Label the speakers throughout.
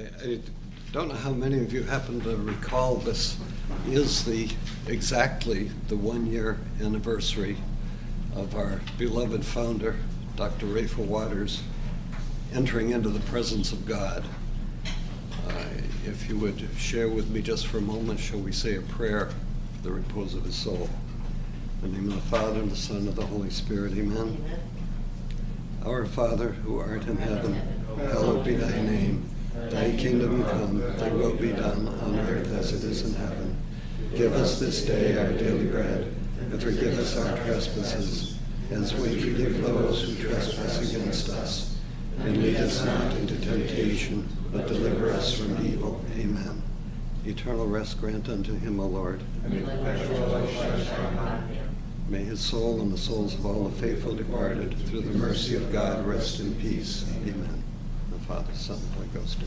Speaker 1: I don't know how many of you happen to recall this is exactly the 1-year anniversary of our beloved founder, Dr. Rayful Waters, entering into the presence of God. If you would share with me just for a moment, shall we say a prayer for the repose of his soul? In the name of the Father, and the Son, and the Holy Spirit, amen.
Speaker 2: Amen.
Speaker 1: Our Father, who art in heaven, hallowed be thy name. Thy kingdom come, thy will be done on earth as it is in heaven. Give us this day our daily bread, and forgive us our trespasses, as we forgive those who trespass against us. And lead us not into temptation, but deliver us from evil. Amen. Eternal rest grant unto him, O Lord. May his soul and the souls of all the faithful departed, through the mercy of God, rest in peace. Amen. The Father, Son, and Holy Ghost.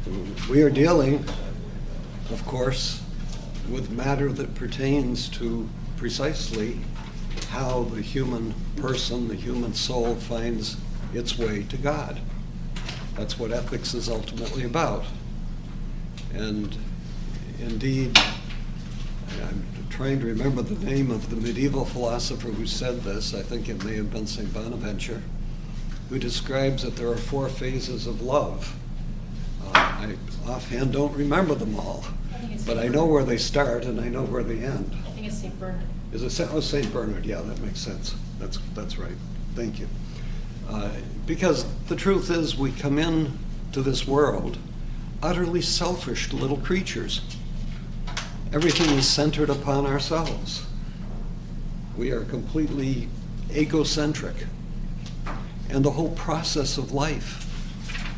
Speaker 1: Amen. We are dealing, of course, with matter that pertains to precisely how the human person, the human soul, finds its way to God. That's what ethics is ultimately about. And indeed, I'm trying to remember the name of the medieval philosopher who said this. I think it may have been St. Bonaventure, who describes that there are 4 phases of love. I offhand don't remember them all, but I know where they start and I know where they end.
Speaker 2: I think it's St. Bernard.
Speaker 1: Is it St. Bernard? Yeah, that makes sense. That's right. Thank you. Because the truth is, we come in to this world utterly selfish little creatures. Everything is centered upon ourselves. We are completely egocentric. And the whole process of life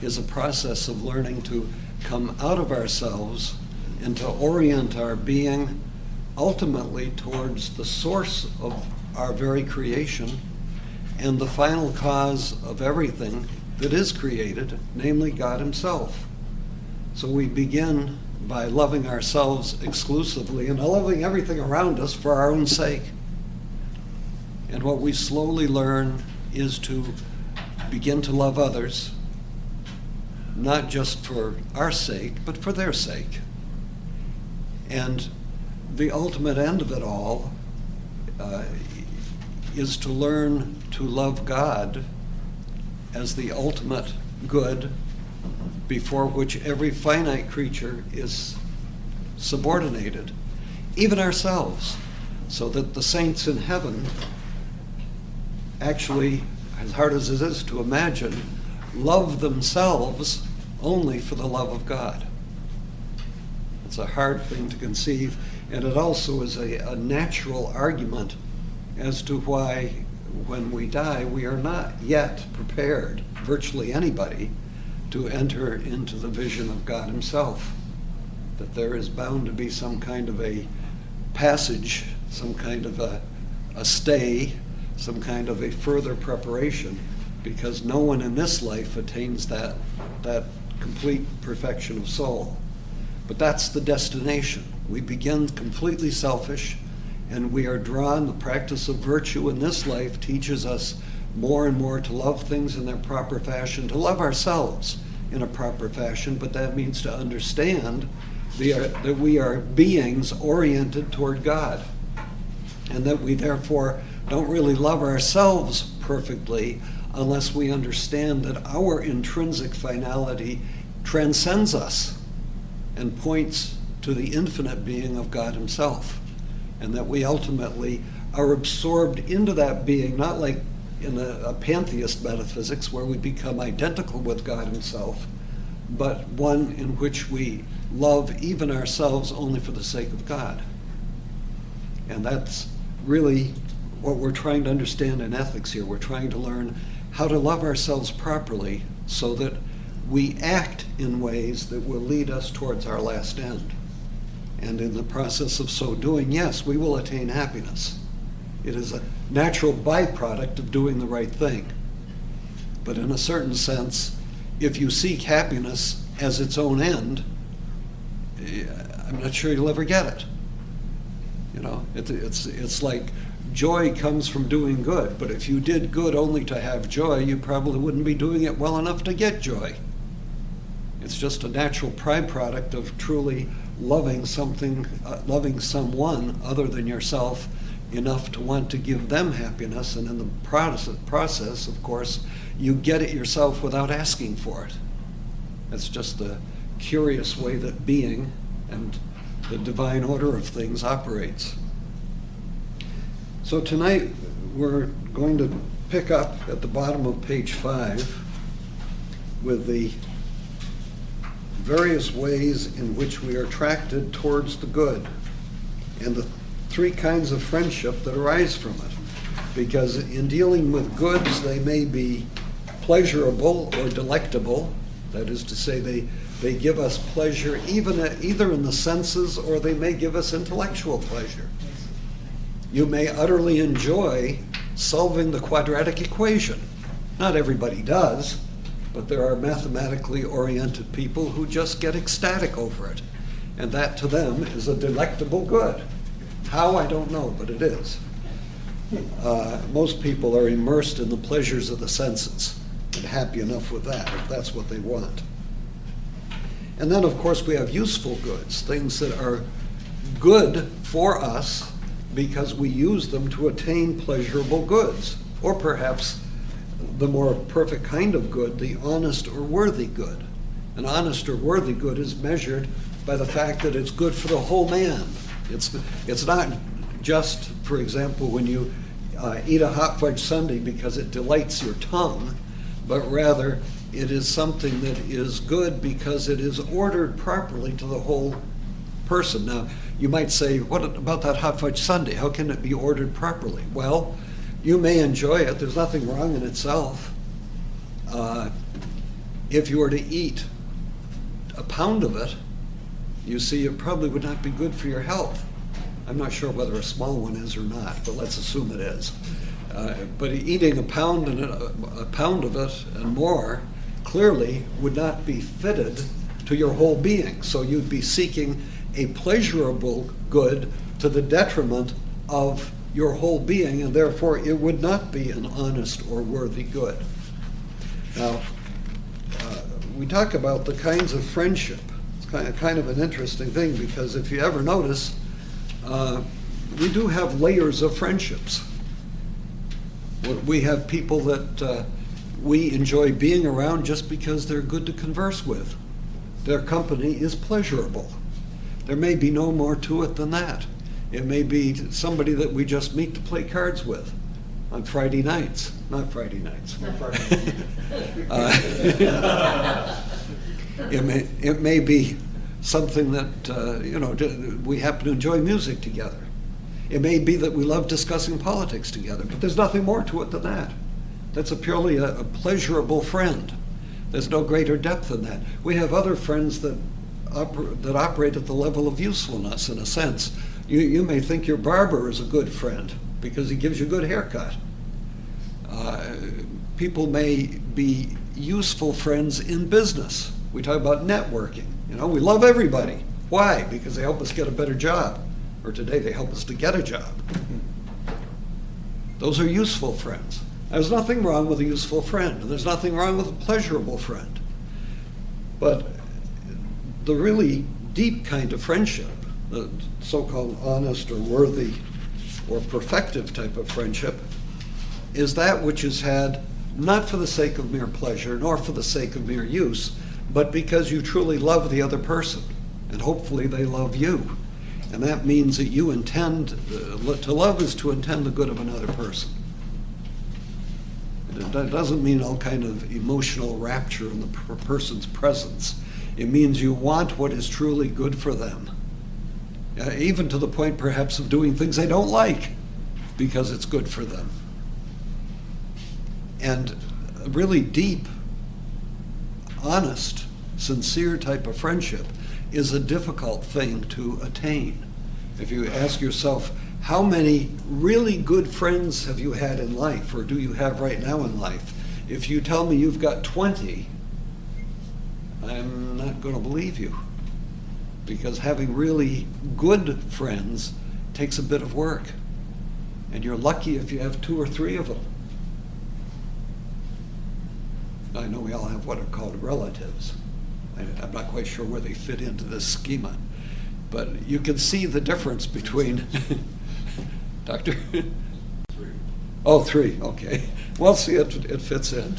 Speaker 1: is a process of learning to come out of ourselves and to orient our being ultimately towards the source of our very creation and the final cause of everything that is created, namely God himself. So we begin by loving ourselves exclusively and loving everything around us for our own sake. And what we slowly learn is to begin to love others, not just for our sake, but for their sake. And the ultimate end of it all is to learn to love God as the ultimate good, before which every finite creature is subordinated, even ourselves, so that the saints in heaven actually, as hard as it is to imagine, love themselves only for the love of God. It's a hard thing to conceive, and it also is a natural argument as to why when we die we are not yet prepared, virtually anybody, to enter into the vision of God himself. That there is bound to be some kind of a passage, some kind of a stay, some kind of a further preparation, because no one in this life attains that complete perfection of soul. But that's the destination. We begin completely selfish, and we are drawn. The practice of virtue in this life teaches us more and more to love things in their proper fashion, to love ourselves in a proper fashion, but that means to understand that we are beings oriented toward God, and that we therefore don't really love ourselves perfectly unless we understand that our intrinsic finality transcends us and points to the infinite being of God himself, and that we ultimately are absorbed into that being, not like in a pantheist metaphysics where we become identical with God himself, but one in which we love even ourselves only for the sake of God. And that's really what we're trying to understand in ethics here. We're trying to learn how to love ourselves properly so that we act in ways that will lead us towards our last end. And in the process of so doing, yes, we will attain happiness. It is a natural byproduct of doing the right thing. But in a certain sense, if you seek happiness as its own end, I'm not sure you'll ever get it. You know, it's like joy comes from doing good, but if you did good only to have joy, you probably wouldn't be doing it well enough to get joy. It's just a natural byproduct of truly loving something, loving someone other than yourself enough to want to give them happiness, and in the process, of course, you get it yourself without asking for it. That's just the curious way that being and the divine order of things operates. So tonight we're going to pick up at the bottom of page 5 with the various ways in which we are attracted towards the good and the 3 kinds of friendship that arise from it. Because in dealing with goods, they may be pleasurable or delectable. That is to say, they give us pleasure either in the senses, or they may give us intellectual pleasure. You may utterly enjoy solving the quadratic equation. Not everybody does, but there are mathematically oriented people who just get ecstatic over it. And that to them is a delectable good. How, I don't know, but it is. Most people are immersed in the pleasures of the senses and happy enough with that, if that's what they want. And then, of course, we have useful goods, things that are good for us because we use them to attain pleasurable goods, or perhaps the more perfect kind of good, the honest or worthy good. An honest or worthy good is measured by the fact that it's good for the whole man. It's not just, for example, when you eat a hot fudge sundae because it delights your tongue, but rather it is something that is good because it is ordered properly to the whole person. Now, you might say, what about that hot fudge sundae? How can it be ordered properly? Well, you may enjoy it. There's nothing wrong in itself. If you were to eat a pound of it, you see it probably would not be good for your health. I'm not sure whether a small one is or not, but let's assume it is. But eating a pound of it and more clearly would not be fitted to your whole being. So you'd be seeking a pleasurable good to the detriment of your whole being, and therefore it would not be an honest or worthy good. Now, we talk about the kinds of friendship. It's kind of an interesting thing, because if you ever notice, we do have layers of friendships. We have people that we enjoy being around just because they're good to converse with. Their company is pleasurable. There may be no more to it than that. It may be somebody that we just meet to play cards with on Friday nights. Not Friday nights. It may be something that we happen to enjoy music together. It may be that we love discussing politics together, but there's nothing more to it than that. That's purely a pleasurable friend. There's no greater depth than that. We have other friends that operate at the level of usefulness, in a sense. You may think your barber is a good friend because he gives you a good haircut. People may be useful friends in business. We talk about networking. We love everybody. Why? Because they help us get a better job. Or today they help us to get a job. Those are useful friends. There's nothing wrong with a useful friend, and there's nothing wrong with a pleasurable friend. But the really deep kind of friendship, the so-called honest or worthy or perfective type of friendship, is that which is had not for the sake of mere pleasure, nor for the sake of mere use, but because you truly love the other person, and hopefully they love you. And that means that you intend, to love is to intend the good of another person. It doesn't mean all kind of emotional rapture in the person's presence. It means you want what is truly good for them. Even to the point perhaps of doing things they don't like because it's good for them. And a really deep, honest, sincere type of friendship is a difficult thing to attain. If you ask yourself, how many really good friends have you had in life, or do you have right now in life? If you tell me you've got 20, I'm not going to believe you. Because having really good friends takes a bit of work. And you're lucky if you have 2 or 3 of them. I know we all have what are called relatives. I'm not quite sure where they fit into this schema. But you can see the difference between, Doctor?
Speaker 2: 3.
Speaker 1: Oh, 3, okay. Well, see, it fits in.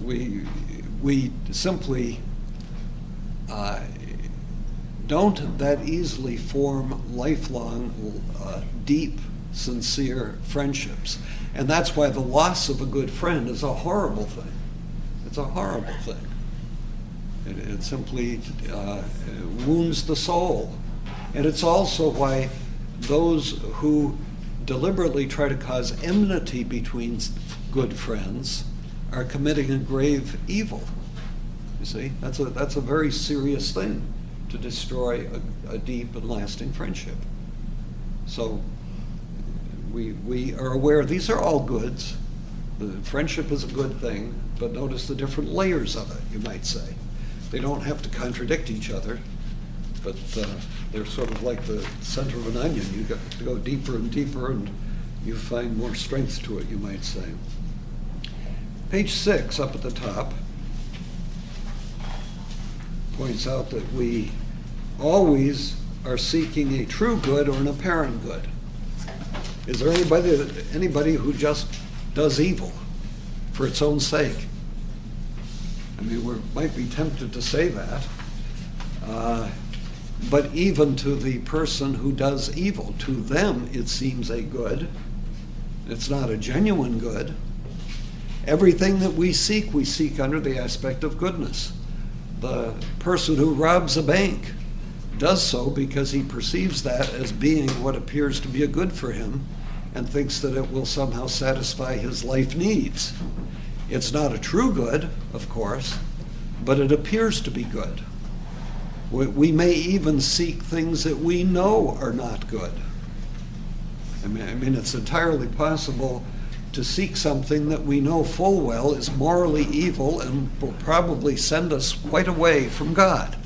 Speaker 1: We simply don't that easily form lifelong, deep, sincere friendships. And that's why the loss of a good friend is a horrible thing. It's a horrible thing. It simply wounds the soul. And it's also why those who deliberately try to cause enmity between good friends are committing a grave evil. You see, that's a very serious thing, to destroy a deep and lasting friendship. So we are aware these are all goods. The friendship is a good thing, but notice the different layers of it, you might say. They don't have to contradict each other, but they're sort of like the center of an onion. You got to go deeper and deeper, and you find more strength to it, you might say. Page 6, up at the top, points out that we always are seeking a true good or an apparent good. Is there anybody who just does evil for its own sake? I mean, we might be tempted to say that, but even to the person who does evil, to them it seems a good. It's not a genuine good. Everything that we seek under the aspect of goodness. The person who robs a bank does so because he perceives that as being what appears to be a good for him and thinks that it will somehow satisfy his life needs. It's not a true good, of course, but it appears to be good. We may even seek things that we know are not good. I mean, it's entirely possible to seek something that we know full well is morally evil and will probably send us quite away from God.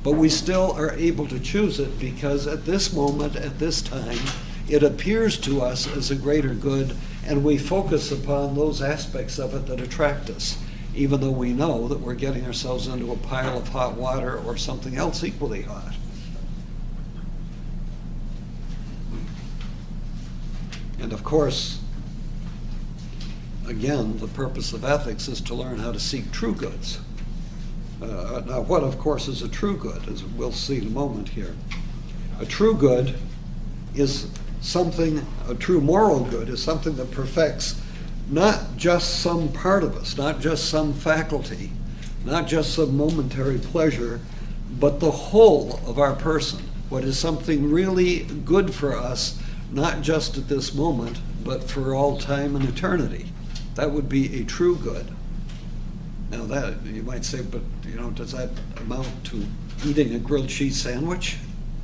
Speaker 1: But we still are able to choose it because at this moment, at this time, it appears to us as a greater good, and we focus upon those aspects of it that attract us, even though we know that we're getting ourselves into a pile of hot water or something else equally hot. And of course, again, the purpose of ethics is to learn how to seek true goods. Now, what, of course, is a true good, as we'll see in a moment here? A true good is something, a true moral good is something that perfects not just some part of us, not just some faculty, not just some momentary pleasure, but the whole of our person. What is something really good for us, not just at this moment, but for all time and eternity. That would be a true good. Now that, you might say, but does that amount to eating a grilled cheese sandwich?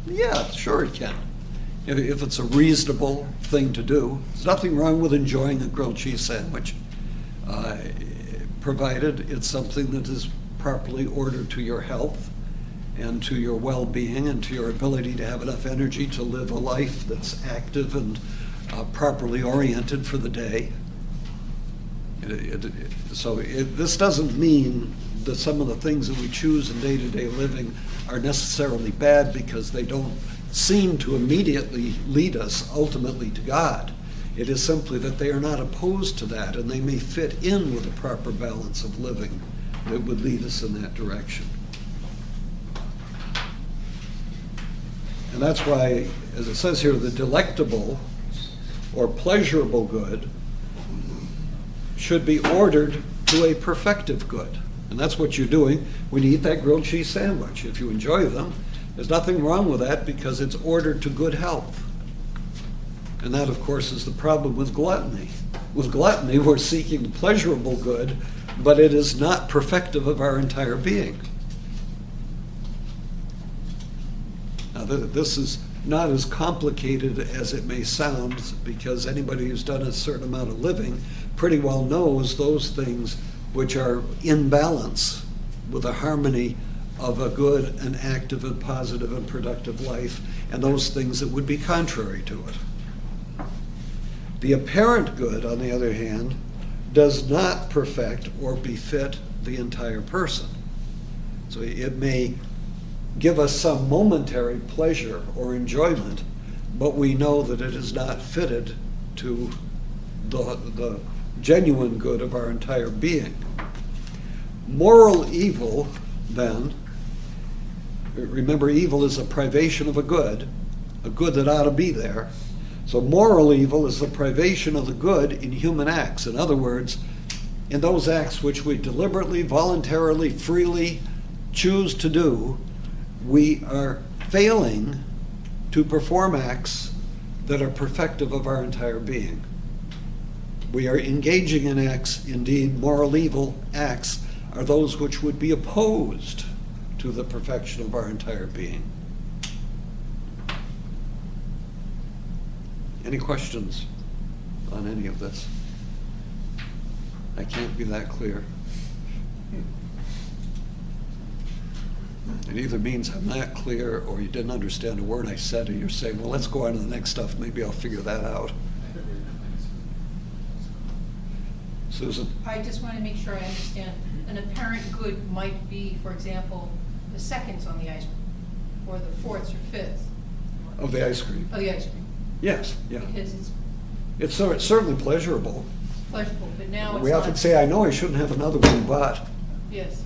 Speaker 1: Yeah, sure it can. If it's a reasonable thing to do. There's nothing wrong with enjoying a grilled cheese sandwich, provided it's something that is properly ordered to your health and to your well-being and to your ability to have enough energy to live a life that's active and properly oriented for the day. This doesn't mean that some of the things that we choose in day-to-day living are necessarily bad because they don't seem to immediately lead us ultimately to God. It is simply that they are not opposed to that, and they may fit in with a proper balance of living that would lead us in that direction. And that's why, as it says here, the delectable or pleasurable good should be ordered to a perfective good. And that's what you're doing when you eat that grilled cheese sandwich. If you enjoy them, there's nothing wrong with that because it's ordered to good health. And that, of course, is the problem with gluttony. With gluttony, we're seeking the pleasurable good, but it is not perfective of our entire being. Now, this is not as complicated as it may sound, because anybody who's done a certain amount of living pretty well knows those things which are in balance with a harmony of a good and active and positive and productive life, and those things that would be contrary to it. The apparent good, on the other hand, does not perfect or befit the entire person. So it may give us some momentary pleasure or enjoyment, but we know that it is not fitted to the genuine good of our entire being. Moral evil, then, remember, evil is a privation of a good that ought to be there. So moral evil is the privation of the good in human acts. In other words, in those acts which we deliberately, voluntarily, freely choose to do, we are failing to perform acts that are perfective of our entire being. We are engaging in acts, indeed, moral evil acts are those which would be opposed to the perfection of our entire being. Any questions on any of this? I can't be that clear. It either means I'm not clear, or you didn't understand a word I said, or you're saying, well, let's go on to the next stuff. Maybe I'll figure that out. Susan?
Speaker 2: I just want to make sure I understand. An apparent good might be, for example, the seconds on the ice cream, or the fourths or fifths.
Speaker 1: Of the ice cream?
Speaker 2: Of the ice cream.
Speaker 1: Yes, yeah.
Speaker 2: Because
Speaker 1: It's certainly pleasurable.
Speaker 2: pleasurable, but now it's
Speaker 1: We often say, I know I shouldn't have another one, but.
Speaker 2: Yes.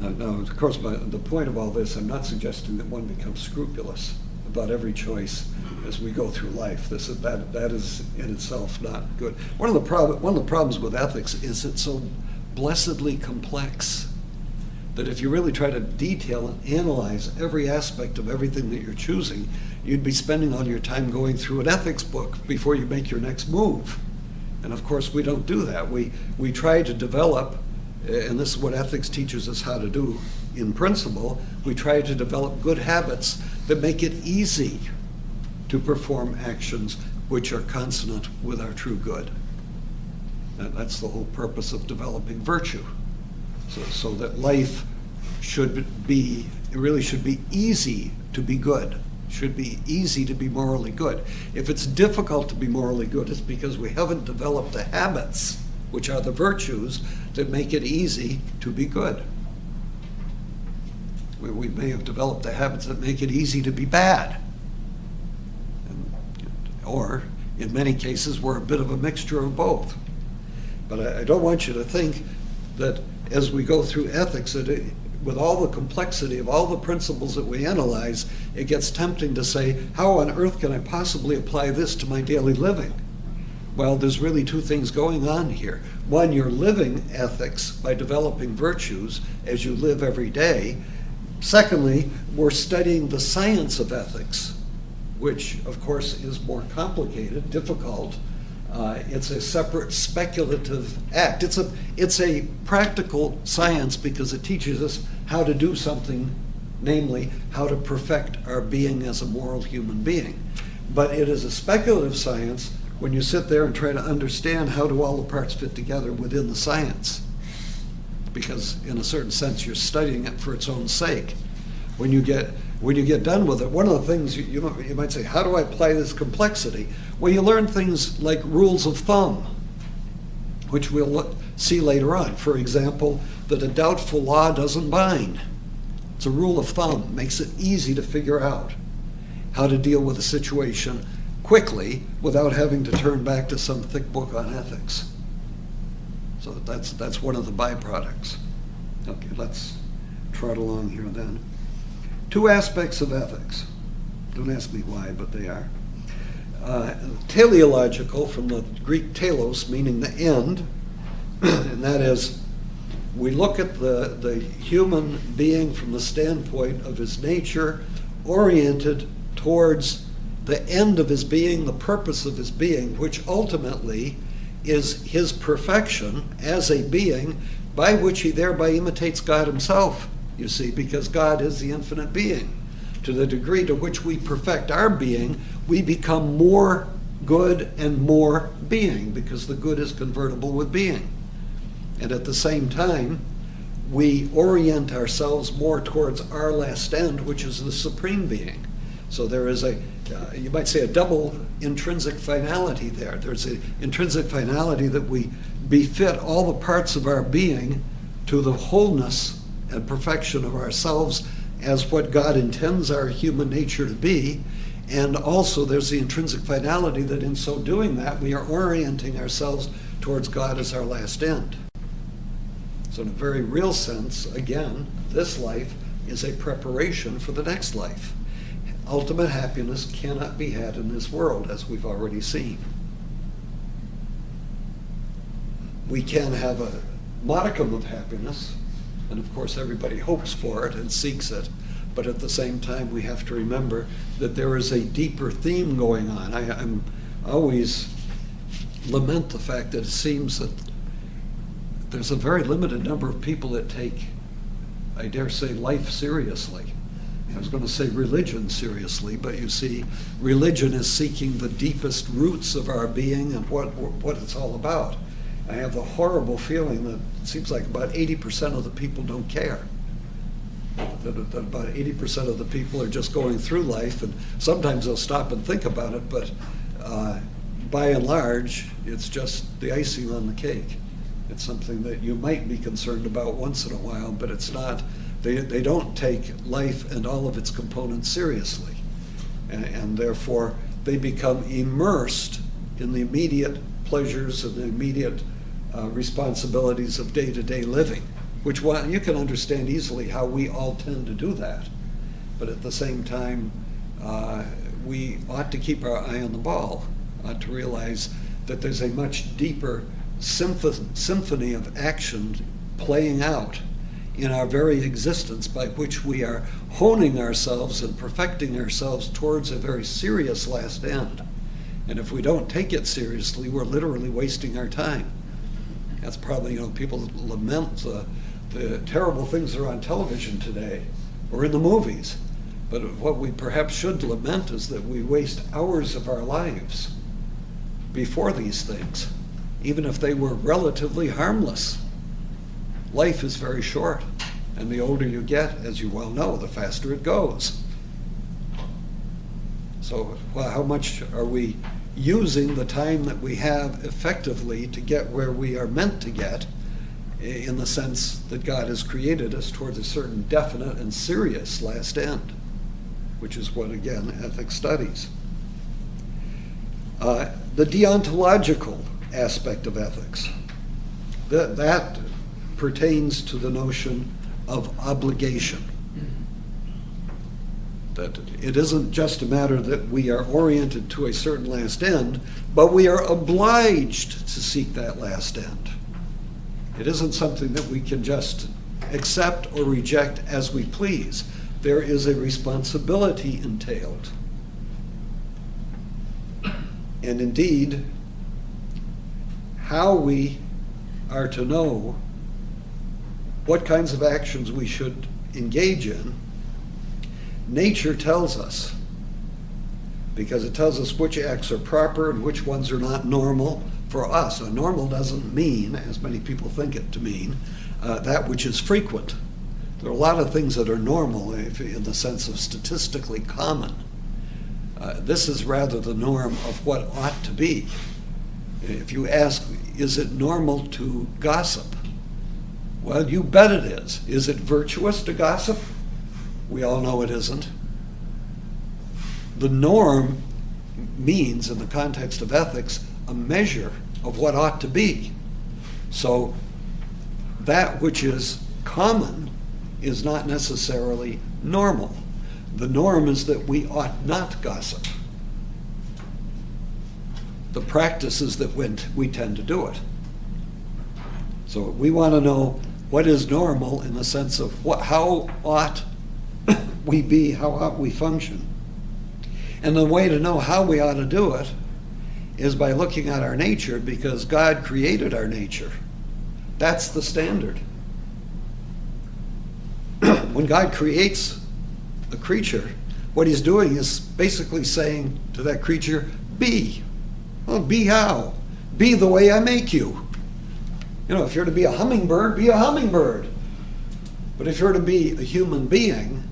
Speaker 1: Now, of course, the point of all this, I'm not suggesting that one becomes scrupulous about every choice as we go through life. That is in itself not good. One of the problems with ethics is it's so blessedly complex that if you really try to detail and analyze every aspect of everything that you're choosing, you'd be spending all your time going through an ethics book before you make your next move. And of course, we don't do that. We try to develop, and this is what ethics teaches us how to do in principle, we try to develop good habits that make it easy to perform actions which are consonant with our true good. And that's the whole purpose of developing virtue. So that life really should be easy to be good, should be easy to be morally good. If it's difficult to be morally good, it's because we haven't developed the habits, which are the virtues, that make it easy to be good. We may have developed the habits that make it easy to be bad. Or, in many cases, we're a bit of a mixture of both. But I don't want you to think that as we go through ethics, with all the complexity of all the principles that we analyze, it gets tempting to say, how on earth can I possibly apply this to my daily living? Well, there's really two things going on here. One, you're living ethics by developing virtues as you live every day. Secondly, we're studying the science of ethics, which, of course, is more complicated, difficult. It's a separate speculative act. It's a practical science because it teaches us how to do something, namely, how to perfect our being as a moral human being. But it is a speculative science when you sit there and try to understand how do all the parts fit together within the science. Because in a certain sense, you're studying it for its own sake. When you get done with it, one of the things you might say, how do I apply this complexity? Well, you learn things like rules of thumb, which we'll see later on. For example, that a doubtful law doesn't bind. It's a rule of thumb. Makes it easy to figure out how to deal with a situation quickly without having to turn back to some thick book on ethics. So that's one of the byproducts. Okay, let's trot along here then. Two aspects of ethics. Don't ask me why, but they are. Teleological, from the Greek telos, meaning the end, and that is, we look at the human being from the standpoint of his nature, oriented towards the end of his being, the purpose of his being, which ultimately is his perfection as a being, by which he thereby imitates God himself, you see, because God is the infinite being. To the degree to which we perfect our being, we become more good and more being, because the good is convertible with being. And at the same time, we orient ourselves more towards our last end, which is the supreme being. So there is you might say, a double intrinsic finality there. There's an intrinsic finality that we befit all the parts of our being to the wholeness and perfection of ourselves as what God intends our human nature to be. And also there's the intrinsic finality that in so doing that, we are orienting ourselves towards God as our last end. So in a very real sense, again, this life is a preparation for the next life. Ultimate happiness cannot be had in this world, as we've already seen. We can have a modicum of happiness, and of course everybody hopes for it and seeks it, but at the same time we have to remember that there is a deeper theme going on. I'm always lament the fact that it seems that there's a very limited number of people that take, I dare say, life seriously. I was going to say religion seriously, but you see, religion is seeking the deepest roots of our being and what it's all about. I have the horrible feeling that it seems like about 80% of the people don't care. That about 80% of the people are just going through life, and sometimes they'll stop and think about it, but by and large, it's just the icing on the cake. It's something that you might be concerned about once in a while, but it's not. They don't take life and all of its components seriously, and therefore they become immersed in the immediate pleasures and the immediate responsibilities of day-to-day living, which you can understand easily how we all tend to do that. But at the same time, we ought to keep our eye on the ball, ought to realize that there's a much deeper symphony of action playing out in our very existence, by which we are honing ourselves and perfecting ourselves towards a very serious last end. And if we don't take it seriously, we're literally wasting our time. That's probably, people lament the terrible things that are on television today or in the movies. But what we perhaps should lament is that we waste hours of our lives before these things, even if they were relatively harmless. Life is very short, and the older you get, as you well know, the faster it goes. So, how much are we using the time that we have effectively to get where we are meant to get, in the sense that God has created us towards a certain definite and serious last end, which is what, again, ethics studies. The deontological aspect of ethics, that pertains to the notion of obligation. That it isn't just a matter that we are oriented to a certain last end, but we are obliged to seek that last end. It isn't something that we can just accept or reject as we please. There is a responsibility entailed. And indeed, how we are to know what kinds of actions we should engage in, nature tells us, because it tells us which acts are proper and which ones are not normal for us. And normal doesn't mean, as many people think it to mean, that which is frequent. There are a lot of things that are normal in the sense of statistically common. This is rather the norm of what ought to be. If you ask, is it normal to gossip? Well, you bet it is. Is it virtuous to gossip? We all know it isn't. The norm means, in the context of ethics, a measure of what ought to be. So that which is common is not necessarily normal. The norm is that we ought not gossip. The practice is that we tend to do it. So we want to know what is normal in the sense of how ought we be, how ought we function. And the way to know how we ought to do it is by looking at our nature, because God created our nature. That's the standard. When God creates a creature, what he's doing is basically saying to that creature, be. Well, be how? Be the way I make you. If you're to be a hummingbird, be a hummingbird. But if you're to be a human being,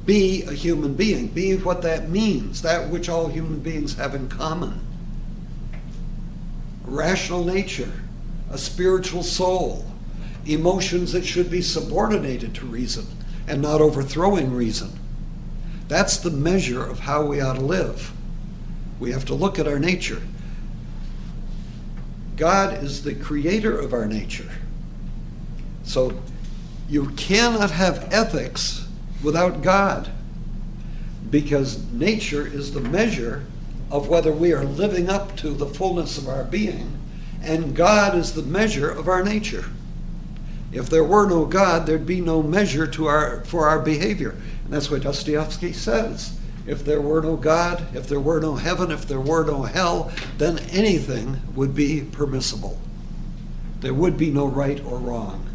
Speaker 1: be a human being. Be what that means, that which all human beings have in common. A rational nature, a spiritual soul, emotions that should be subordinated to reason and not overthrowing reason. That's the measure of how we ought to live. We have to look at our nature. God is the creator of our nature. So you cannot have ethics without God, because nature is the measure of whether we are living up to the fullness of our being, and God is the measure of our nature. If there were no God, there'd be no measure for our behavior. And that's what Dostoevsky says. If there were no God, if there were no heaven, if there were no hell, then anything would be permissible. There would be no right or wrong.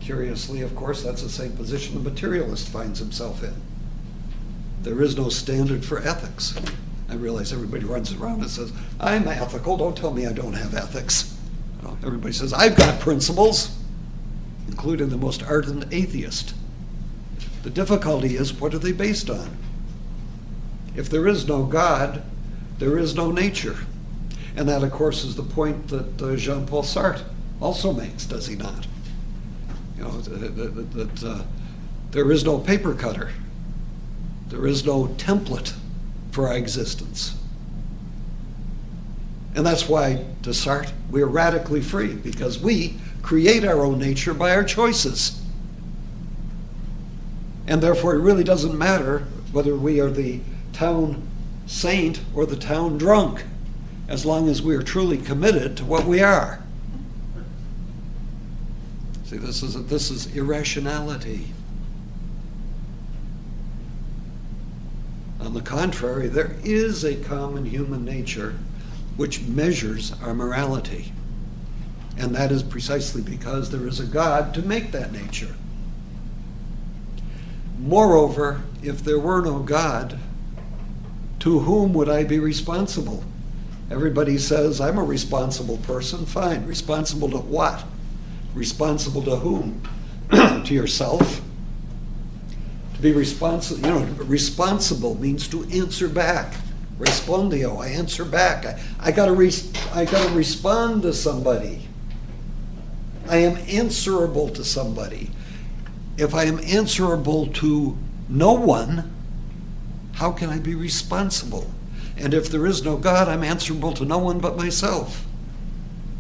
Speaker 1: Curiously, of course, that's the same position the materialist finds himself in. There is no standard for ethics. I realize everybody runs around and says, I'm ethical, don't tell me I don't have ethics. Everybody says, I've got principles, including the most ardent atheist. The difficulty is, what are they based on? If there is no God, there is no nature. And that, of course, is the point that Jean-Paul Sartre also makes, does he not? You know, that there is no paper cutter. There is no template for our existence. And that's why, to Sartre, we're radically free, because we create our own nature by our choices. And therefore, it really doesn't matter whether we are the town saint or the town drunk, as long as we are truly committed to what we are. See, this is irrationality. On the contrary, there is a common human nature which measures our morality. And that is precisely because there is a God to make that nature. Moreover, if there were no God, to whom would I be responsible? Everybody says, I'm a responsible person. Fine. Responsible to what? Responsible to whom? To yourself? To be responsible, responsible means to answer back. Respondio, I answer back. I gotta respond to somebody. I am answerable to somebody. If I am answerable to no one, how can I be responsible? And if there is no God, I'm answerable to no one but myself.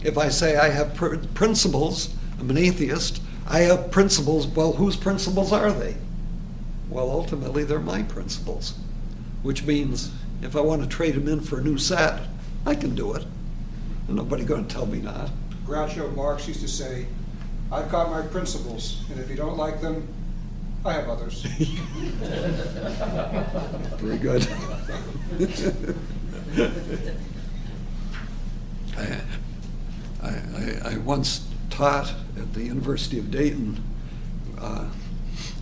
Speaker 1: If I say I have principles, I'm an atheist, I have principles, well, whose principles are they? Well, ultimately, they're my principles, which means if I want to trade them in for a new set, I can do it. And nobody's going to tell me not.
Speaker 3: Groucho Marx used to say, I've got my principles, and if you don't like them, I have others.
Speaker 1: Very good. I once taught at the University of Dayton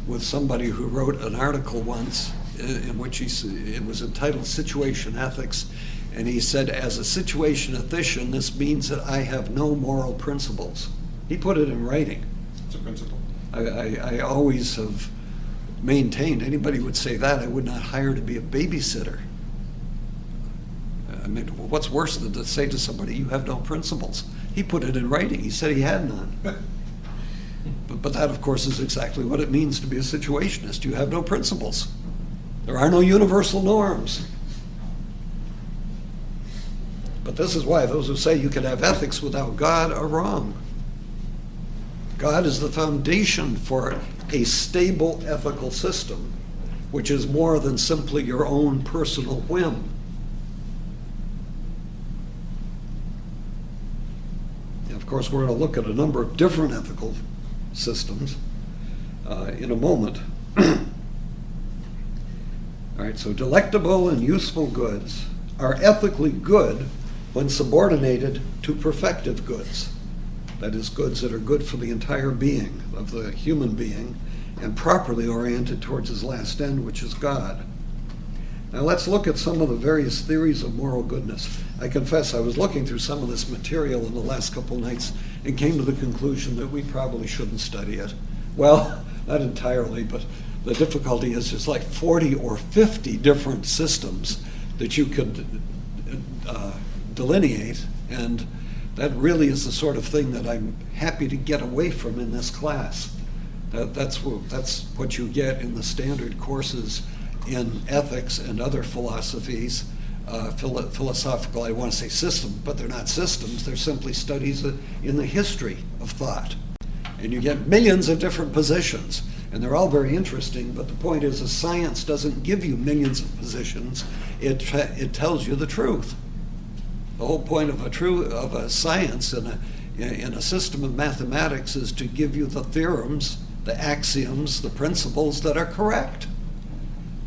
Speaker 1: with somebody who wrote an article once in which it was entitled Situation Ethics, and he said, as a situation ethician, this means that I have no moral principles. He put it in writing.
Speaker 3: It's a principle.
Speaker 1: I always have maintained, anybody would say that, I would not hire to be a babysitter. I mean, what's worse than to say to somebody, you have no principles? He put it in writing. He said he had none. But that, of course, is exactly what it means to be a situationist. You have no principles. There are no universal norms. But this is why those who say you can have ethics without God are wrong. God is the foundation for a stable ethical system, which is more than simply your own personal whim. And of course, we're going to look at a number of different ethical systems in a moment. All right, so delectable and useful goods are ethically good when subordinated to perfective goods. That is, goods that are good for the entire being of the human being and properly oriented towards his last end, which is God. Now let's look at some of the various theories of moral goodness. I confess I was looking through some of this material in the last couple nights and came to the conclusion that we probably shouldn't study it. Well, not entirely, but the difficulty is there's like 40 or 50 different systems that you could delineate, and that really is the sort of thing that I'm happy to get away from in this class. That's what you get in the standard courses in ethics and other philosophies, philosophical, I want to say system, but they're not systems, they're simply studies in the history of thought. And you get millions of different positions, and they're all very interesting, but the point is, a science doesn't give you millions of positions, it tells you the truth. The whole point of a science in a system of mathematics is to give you the theorems, the axioms, the principles that are correct.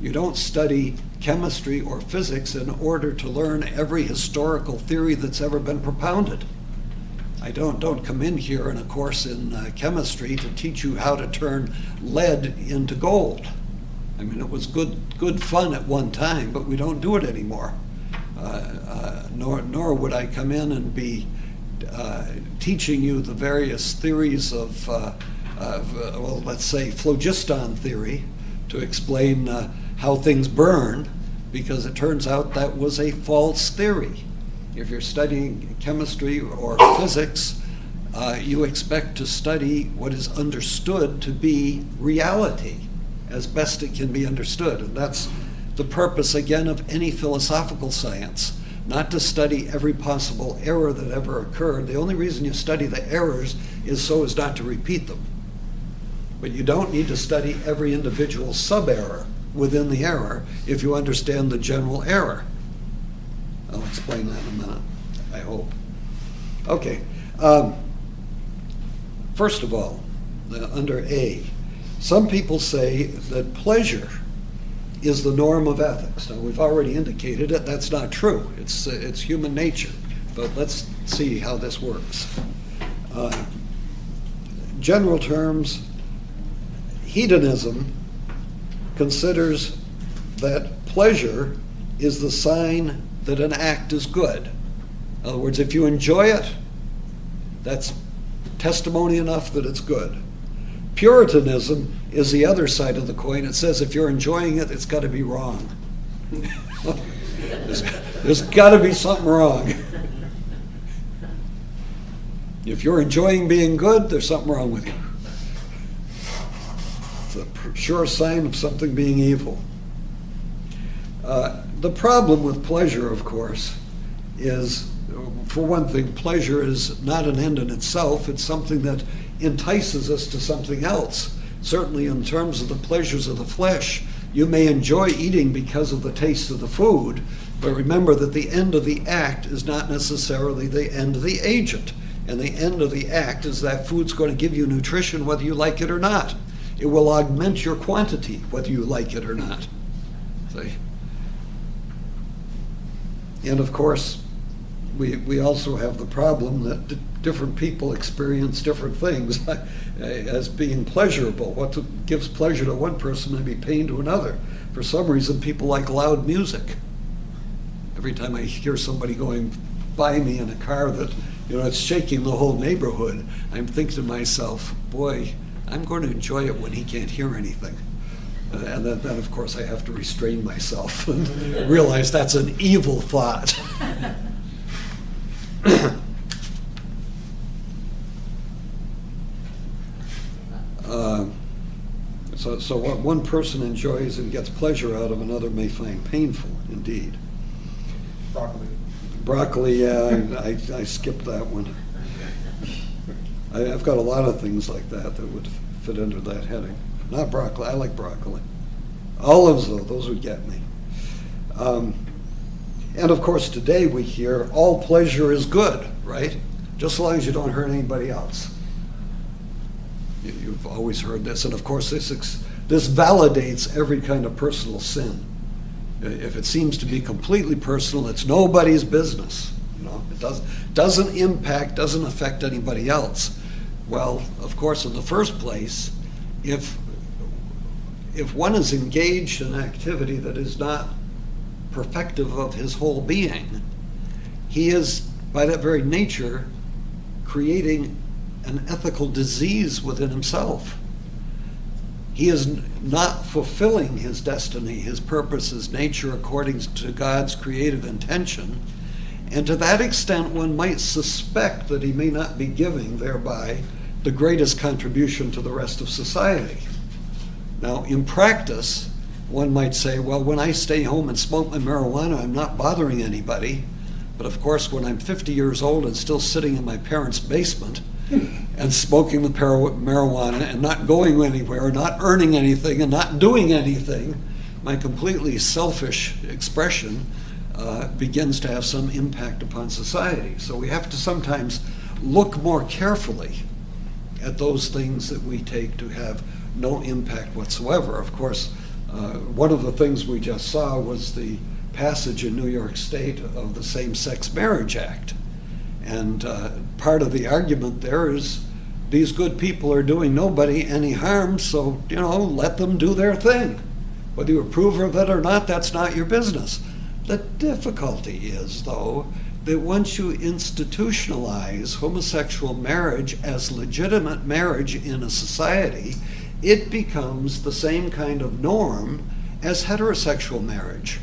Speaker 1: You don't study chemistry or physics in order to learn every historical theory that's ever been propounded. I don't come in here in a course in chemistry to teach you how to turn lead into gold. I mean, it was good fun at one time, but we don't do it anymore. Nor would I come in and be teaching you the various theories of well, let's say phlogiston theory to explain how things burn, because it turns out that was a false theory. If you're studying chemistry or physics, you expect to study what is understood to be reality as best it can be understood. And that's the purpose, again, of any philosophical science, not to study every possible error that ever occurred. The only reason you study the errors is so as not to repeat them. But you don't need to study every individual sub-error within the error if you understand the general error. I'll explain that in a minute, I hope. Okay. First of all, under A, some people say that pleasure is the norm of ethics. Now, we've already indicated it. That's not true. It's human nature. But let's see how this works. General terms, hedonism considers that pleasure is the sign that an act is good. In other words, if you enjoy it, that's testimony enough that it's good. Puritanism is the other side of the coin. It says if you're enjoying it, it's got to be wrong. There's got to be something wrong. If you're enjoying being good, there's something wrong with you. It's a sure sign of something being evil. The problem with pleasure, of course, is, for one thing, pleasure is not an end in itself. It's something that entices us to something else. Certainly in terms of the pleasures of the flesh, you may enjoy eating because of the taste of the food, but remember that the end of the act is not necessarily the end of the agent. And the end of the act is that food's going to give you nutrition whether you like it or not. It will augment your quantity whether you like it or not. See? And of course, we also have the problem that different people experience different things as being pleasurable. What gives pleasure to one person may be pain to another. For some reason, people like loud music. Every time I hear somebody going by me in a car that, it's shaking the whole neighborhood, I'm thinking to myself, boy, I'm going to enjoy it when he can't hear anything. And then, of course, I have to restrain myself and realize that's an evil thought. So what one person enjoys and gets pleasure out of, another may find painful, indeed. Broccoli, yeah, I skipped that one. I've got a lot of things like that would fit under that heading. Not broccoli, I like broccoli. Olives, though, those would get me. And of course, today we hear all pleasure is good, right? Just as long as you don't hurt anybody else. You've always heard this, and of course this validates every kind of personal sin. If it seems to be completely personal, it's nobody's business. It doesn't impact, doesn't affect anybody else. Well, of course, in the first place, if one is engaged in activity that is not perfective of his whole being, he is, by that very nature, creating an ethical disease within himself. He is not fulfilling his destiny, his purpose, his nature according to God's creative intention. And to that extent, one might suspect that he may not be giving thereby the greatest contribution to the rest of society. Now, in practice, one might say, well, when I stay home and smoke my marijuana, I'm not bothering anybody. But of course, when I'm 50 years old and still sitting in my parents' basement and smoking the marijuana and not going anywhere, not earning anything and not doing anything, my completely selfish expression begins to have some impact upon society. So we have to sometimes look more carefully at those things that we take to have no impact whatsoever. Of course, one of the things we just saw was the passage in New York State of the Same-Sex Marriage Act. And part of the argument there is these good people are doing nobody any harm, so, let them do their thing. Whether you approve of it or not, that's not your business. The difficulty is, though, that once you institutionalize homosexual marriage as legitimate marriage in a society, it becomes the same kind of norm as heterosexual marriage.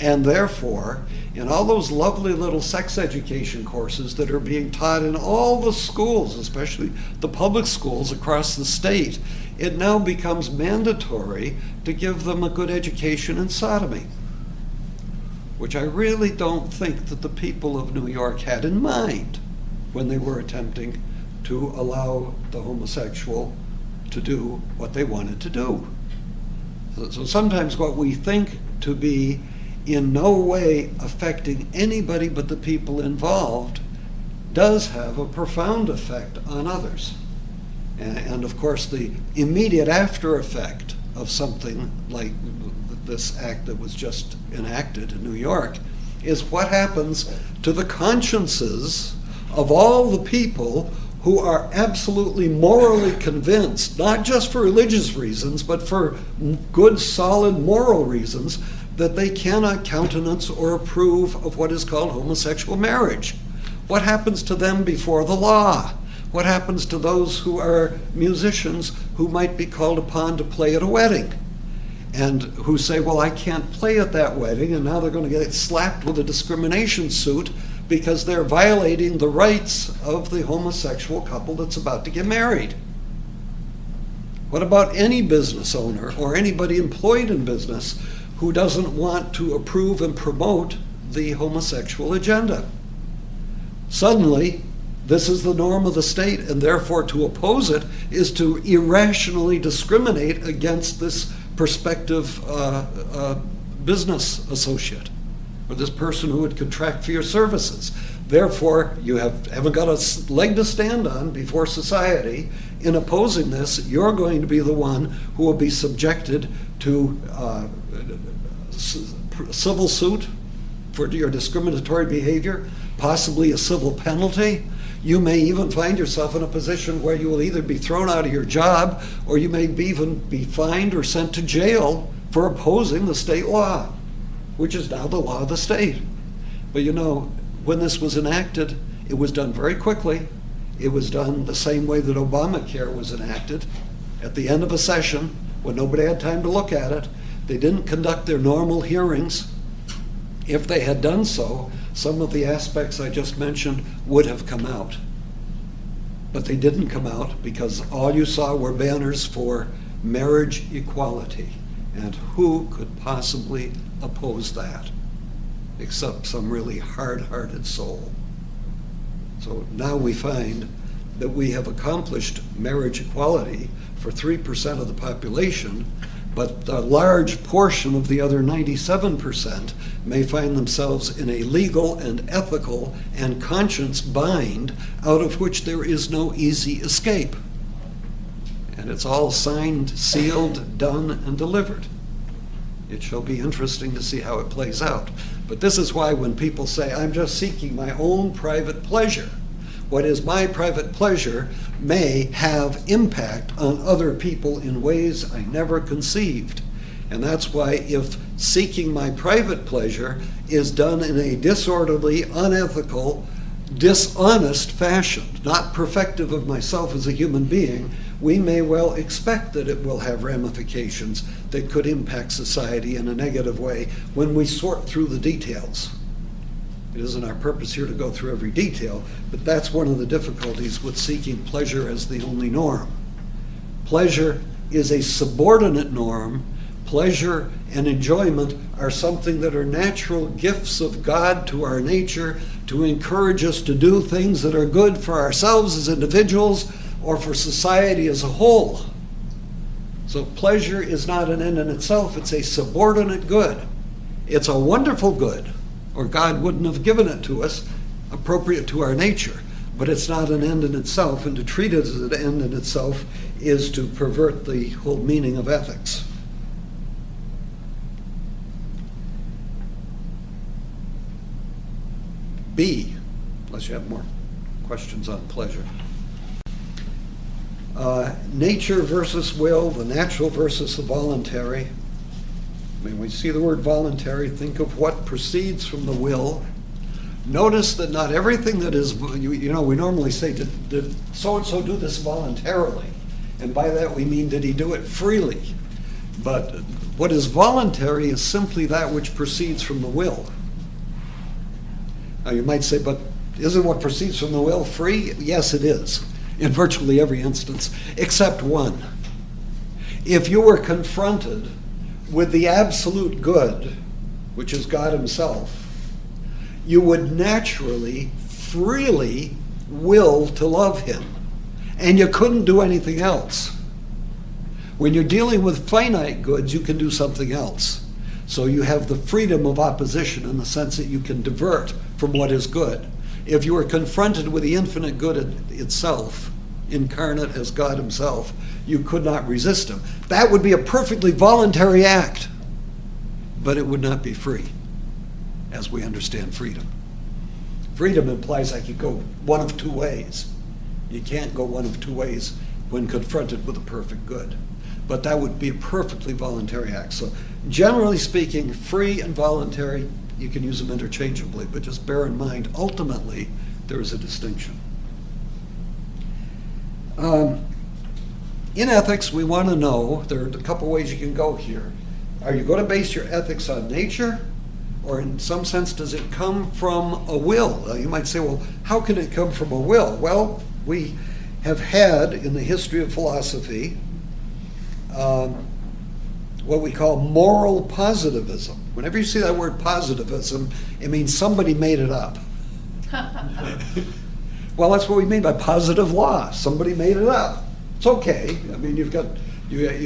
Speaker 1: And therefore, in all those lovely little sex education courses that are being taught in all the schools, especially the public schools across the state, it now becomes mandatory to give them a good education in sodomy, which I really don't think that the people of New York had in mind when they were attempting to allow the homosexual to do what they wanted to do. So sometimes what we think to be in no way affecting anybody but the people involved does have a profound effect on others. And of course, the immediate after effect of something like this act that was just enacted in New York is what happens to the consciences of all the people who are absolutely morally convinced, not just for religious reasons, but for good, solid moral reasons, that they cannot countenance or approve of what is called homosexual marriage. What happens to them before the law? What happens to those who are musicians who might be called upon to play at a wedding and who say, well, I can't play at that wedding, and now they're going to get slapped with a discrimination suit because they're violating the rights of the homosexual couple that's about to get married? What about any business owner or anybody employed in business who doesn't want to approve and promote the homosexual agenda? Suddenly, this is the norm of the state, and therefore to oppose it is to irrationally discriminate against this prospective business associate or this person who would contract for your services. Therefore, you haven't got a leg to stand on before society. In opposing this, you're going to be the one who will be subjected to civil suit for your discriminatory behavior, possibly a civil penalty. You may even find yourself in a position where you will either be thrown out of your job or you may even be fined or sent to jail for opposing the state law, which is now the law of the state. But when this was enacted, it was done very quickly. It was done the same way that Obamacare was enacted, at the end of a session when nobody had time to look at it. They didn't conduct their normal hearings. If they had done so, some of the aspects I just mentioned would have come out. But they didn't come out because all you saw were banners for marriage equality. And who could possibly oppose that except some really hard-hearted soul? So now we find that we have accomplished marriage equality for 3% of the population, but a large portion of the other 97% may find themselves in a legal and ethical and conscience bind out of which there is no easy escape. And it's all signed, sealed, done, and delivered. It shall be interesting to see how it plays out. But this is why when people say, I'm just seeking my own private pleasure, what is my private pleasure may have impact on other people in ways I never conceived. And that's why if seeking my private pleasure is done in a disorderly, unethical, dishonest fashion, not perfective of myself as a human being, we may well expect that it will have ramifications that could impact society in a negative way when we sort through the details. It isn't our purpose here to go through every detail, but that's one of the difficulties with seeking pleasure as the only norm. Pleasure is a subordinate norm. Pleasure and enjoyment are something that are natural gifts of God to our nature to encourage us to do things that are good for ourselves as individuals or for society as a whole. So pleasure is not an end in itself, it's a subordinate good. It's a wonderful good, or God wouldn't have given it to us, appropriate to our nature. But it's not an end in itself, and to treat it as an end in itself is to pervert the whole meaning of ethics. B, unless you have more questions on pleasure. Nature versus will, the natural versus the voluntary. When we see the word voluntary, think of what proceeds from the will. Notice that not everything that is, we normally say, did so-and-so do this voluntarily? And by that we mean, did he do it freely? But what is voluntary is simply that which proceeds from the will. Now you might say, but isn't what proceeds from the will free? Yes, it is, in virtually every instance, except one. If you were confronted with the absolute good, which is God himself, you would naturally, freely will to love him. And you couldn't do anything else. When you're dealing with finite goods, you can do something else. So you have the freedom of opposition in the sense that you can divert from what is good. If you were confronted with the infinite good itself, incarnate as God himself, you could not resist him. That would be a perfectly voluntary act, but it would not be free, as we understand freedom. Freedom implies I could go one of two ways. You can't go one of two ways when confronted with a perfect good. But that would be a perfectly voluntary act. So generally speaking, free and voluntary, you can use them interchangeably, but just bear in mind, ultimately, there is a distinction. In ethics, we want to know, there are a couple ways you can go here. Are you going to base your ethics on nature? Or in some sense, does it come from a will? You might say, well, how can it come from a will? Well, we have had in the history of philosophy what we call moral positivism. Whenever you see that word positivism, it means somebody made it up. Well, that's what we mean by positive law. Somebody made it up. It's okay. I mean, you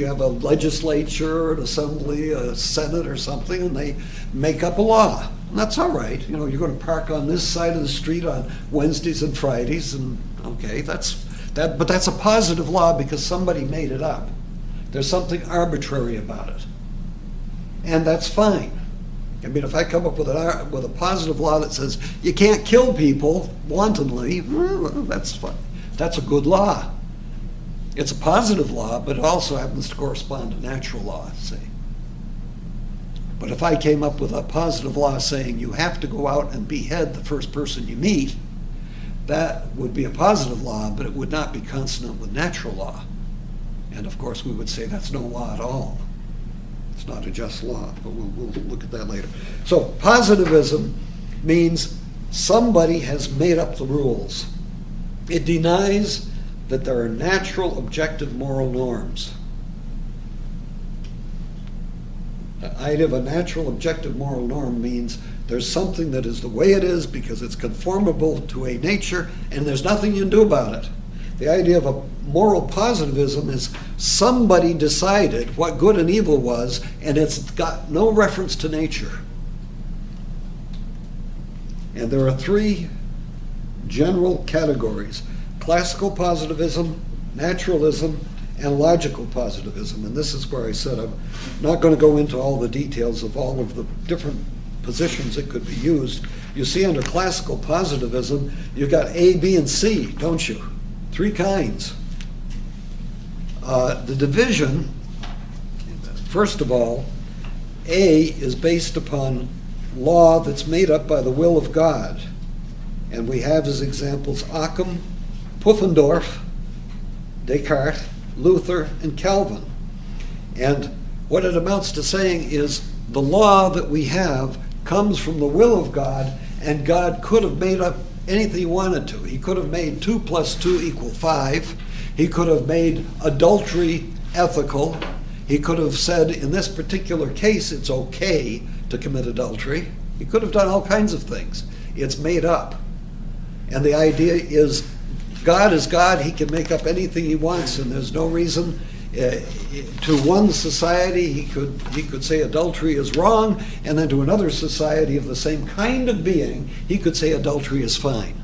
Speaker 1: have a legislature, an assembly, a senate or something, and they make up a law. And that's all right. You're going to park on this side of the street on Wednesdays and Fridays, and okay, but that's a positive law because somebody made it up. There's something arbitrary about it. And that's fine. I mean, if I come up with a positive law that says you can't kill people wantonly, that's fine. That's a good law. It's a positive law, but it also happens to correspond to natural law, say. But if I came up with a positive law saying you have to go out and behead the first person you meet, that would be a positive law, but it would not be consonant with natural law. And of course, we would say that's no law at all. It's not a just law, but we'll look at that later. So positivism means somebody has made up the rules. It denies that there are natural, objective moral norms. The idea of a natural, objective moral norm means there's something that is the way it is because it's conformable to a nature, and there's nothing you can do about it. The idea of a moral positivism is somebody decided what good and evil was, and it's got no reference to nature. And there are three general categories: classical positivism, naturalism, and logical positivism. And this is where I said I'm not going to go into all the details of all of the different positions that could be used. You see, under classical positivism, you've got A, B, and C, don't you? Three kinds. The division, first of all, A is based upon law that's made up by the will of God. And we have as examples Occam, Pufendorf, Descartes, Luther, and Calvin. And what it amounts to saying is the law that we have comes from the will of God, and God could have made up anything he wanted to. He could have made 2 + 2 = 5. He could have made adultery ethical. He could have said, in this particular case, it's okay to commit adultery. He could have done all kinds of things. It's made up. And the idea is, God is God. He can make up anything he wants, and there's no reason. To one society, he could say adultery is wrong, and then to another society of the same kind of being, he could say adultery is fine.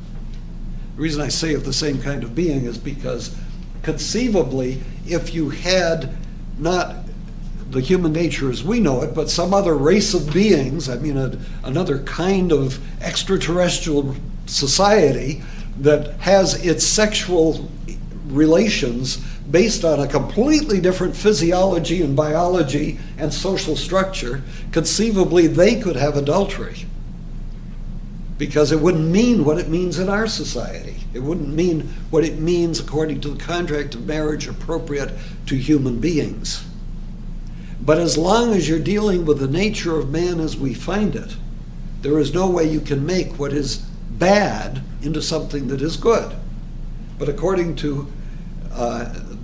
Speaker 1: The reason I say of the same kind of being is because conceivably, if you had not the human nature as we know it, but some other race of beings, I mean another kind of extraterrestrial society that has its sexual relations based on a completely different physiology and biology and social structure, conceivably they could have adultery. Because it wouldn't mean what it means in our society. It wouldn't mean what it means according to the contract of marriage appropriate to human beings. But as long as you're dealing with the nature of man as we find it, there is no way you can make what is bad into something that is good. But according to